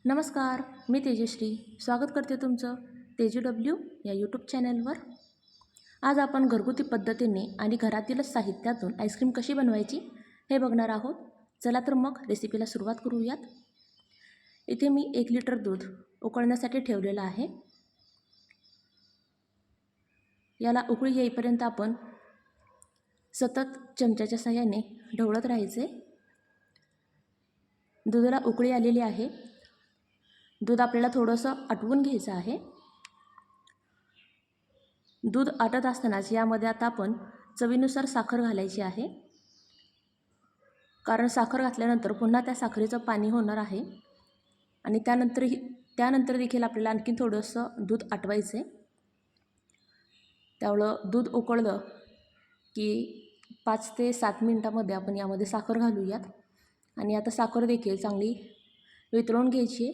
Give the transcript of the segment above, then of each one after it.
नमस्कार, मी तेजश्री. स्वागत करते तुमचं तेजू या यूट्यूब चॅनलवर. आज आपण घरगुती पद्धतीने आणि घरातीलच साहित्यातून आईस्क्रीम कशी बनवायची हे बघणार आहोत. चला तर मग रेसिपीला सुरुवात करूयात. इथे मी 1 लिटर दूध उकळण्यासाठी ठेवलेलं आहे. याला उकळी येईपर्यंत आपण सतत चमच्याच्या साहाय्याने ढवळत राहायचे. दुधाला उकळी आलेली आहे. दूध आपल्याला थोडंसं आटवून घ्यायचं आहे. दूध आटत असतानाच यामध्ये आता आपण चवीनुसार साखर घालायची आहे, कारण साखर घातल्यानंतर पुन्हा त्या साखरेचं पाणी होणार आहे आणि त्यानंतर देखील आपल्याला आणखी थोडंसं दूध आटवायचं आहे. त्यामुळं दूध उकळलं की 5 ते 7 मिनटामध्ये आपण यामध्ये साखर घालूयात आणि आता साखर देखील चांगली वितळून घ्यायची.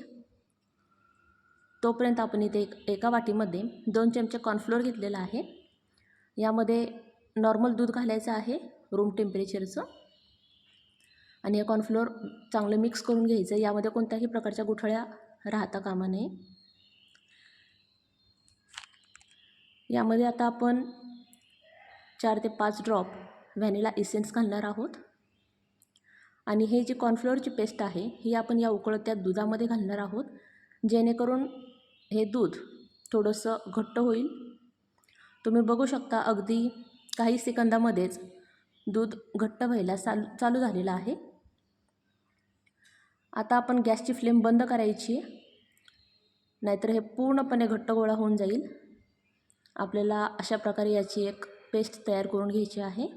तोपर्यंत आपण इथे एका वाटीमध्ये 2 चमचे कॉर्नफ्लोअर घेतलेला आहे. यामध्ये नॉर्मल दूध घालायचं आहे रूम टेम्परेचरचं आणि हे कॉर्नफ्लोअर चांगलं मिक्स करून घ्यायचं. यामध्ये कोणत्याही प्रकारच्या गुठळ्या राहता कामा नये. यामध्ये आता आपण 4 ते 5 ड्रॉप व्हॅनिला इसेन्स घालणार आहोत आणि हे जी कॉर्नफ्लोअरची पेस्ट आहे ही आपण या उकळत्या दुधामध्ये घालणार आहोत, जेणेकरून हे दूध थोडंसं घट्ट होईल. तुम्ही बघू शकता अगदी काही सेकंदामध्येच दूध घट्ट व्हायला चालू झालेलं आहे. आता आपण गॅसची फ्लेम बंद करायची, नाहीतर हे पूर्णपणे घट्ट गोळा होऊन जाईल. आपल्याला अशा प्रकारे याची एक पेस्ट तयार करून घ्यायची आहे.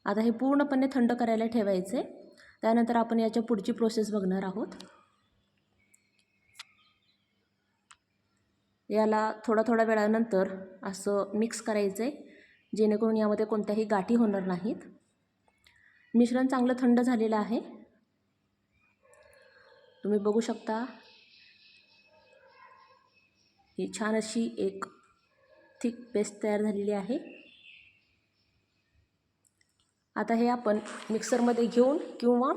आता हे पूर्णपणे थंड करायला ठेवायचे. त्यानंतर आपण याच्या पुढची प्रोसेस बघणार आहोत. याला थोड्या वेळानंतर असं मिक्स करायचं आहे, जेणेकरून यामध्ये कोणत्याही गाठी होणार नाहीत. मिश्रण चांगलं थंड झालेलं आहे. तुम्ही बघू शकता ही छान अशी एक थिक पेस्ट तयार झालेली आहे. आता हे आपण मिक्सरमध्ये घेऊन किंवा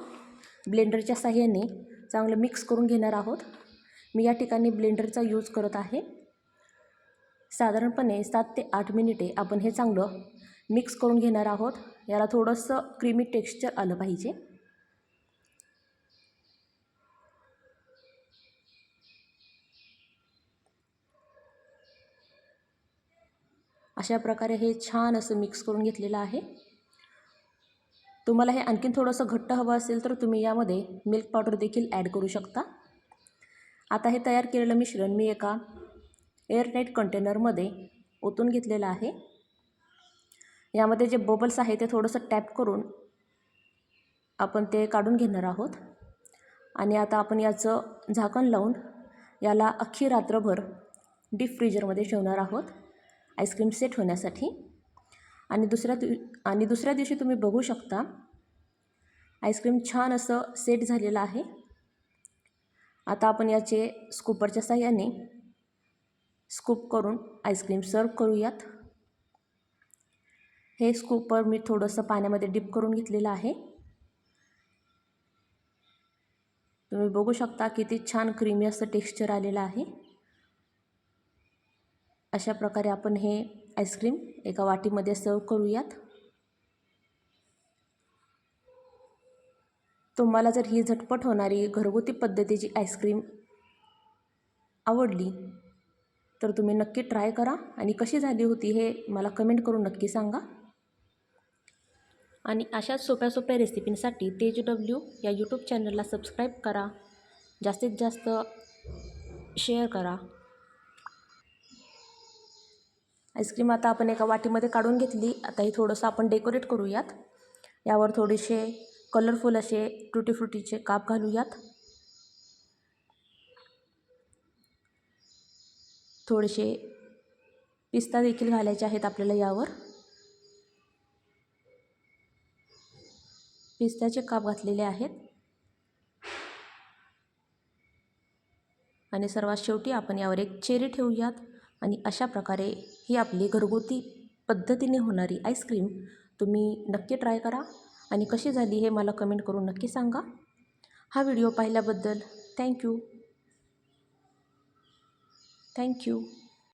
ब्लेंडरच्या साहाय्याने चांगलं मिक्स करून घेणार आहोत. मी या ठिकाणी ब्लेंडरचा यूज करत आहे. साधारणपणे 7 ते 8 मिनिटे आपण हे चांगलं मिक्स करून घेणार आहोत. याला थोडंसं क्रीमी टेक्स्चर आलं पाहिजे. अशा प्रकारे हे छान असं मिक्स करून घेतलेलं आहे. तुम्हाला हे आणखीन थोडंसं घट्ट हवं असेल तर तुम्ही यामध्ये मिल्क पावडर देखील ॲड करू शकता. आता हे तयार केलेलं मिश्रण मी एका एअरटाईट कंटेनरमध्ये ओतून घेतलेलं आहे. यामध्ये जे बबल्स आहे ते थोडंसं टॅप करून आपण ते काढून घेणार आहोत आणि आता आपण याचं झाकण लावून याला अख्खी रात्रभर डीप फ्रीजरमध्ये ठेवणार आहोत आईस्क्रीम सेट होण्यासाठी. आणि दुसऱ्या दिवशी तुम्ही बघू शकता आईस्क्रीम छान असं सेट झालेलं आहे. आता आपण याचे स्कूपरच्या साहाय्याने स्कूप करून आईस्क्रीम सर्व करूयात. हे स्कूपर मी थोडंसं पाण्यामध्ये डिप करून घेतलेलं आहे. तुम्ही बघू शकता किती छान क्रीमी असं टेक्स्चर आलेलं आहे. अशा प्रकारे आपण हे आईस्क्रीम एका वाटीमध्ये सर्व करूयात. तुम्हाला जर ही झटपट होणारी घरगुती पद्धतीची आईस्क्रीम आवडली तर तुम्ही नक्की ट्राय करा आणि कशी झाली होती हे मला कमेंट करून नक्की सांगा. आणि अशाच सोप्या रेसिपींसाठी तेजू या यूट्यूब चॅनलला सबस्क्राईब करा, जास्तीत जास्त शेअर करा. आईस्क्रीम आता आपण एका वाटीमध्ये काढून घेतली. आता हे थोडंसं आपण डेकोरेट करूयात. यावर थोडेसे कलरफुल असे टुटी फ्रुटीचे काप घालूयात. थोडेसे पिस्ता देखील घालायचे आहेत आपल्याला. यावर पिस्त्याचे काप घातलेले आहेत आणि सर्वात शेवटी आपण यावर एक चेरी ठेवूयात. आणि अशा प्रकारे ही आपली घरगुती पद्धतीने होणारी आईस्क्रीम तुम्ही नक्की ट्राय करा आणि कशी झाली हे मला कमेंट करून नक्की सांगा. हा व्हिडिओ पाहिल्याबद्दल थँक्यू.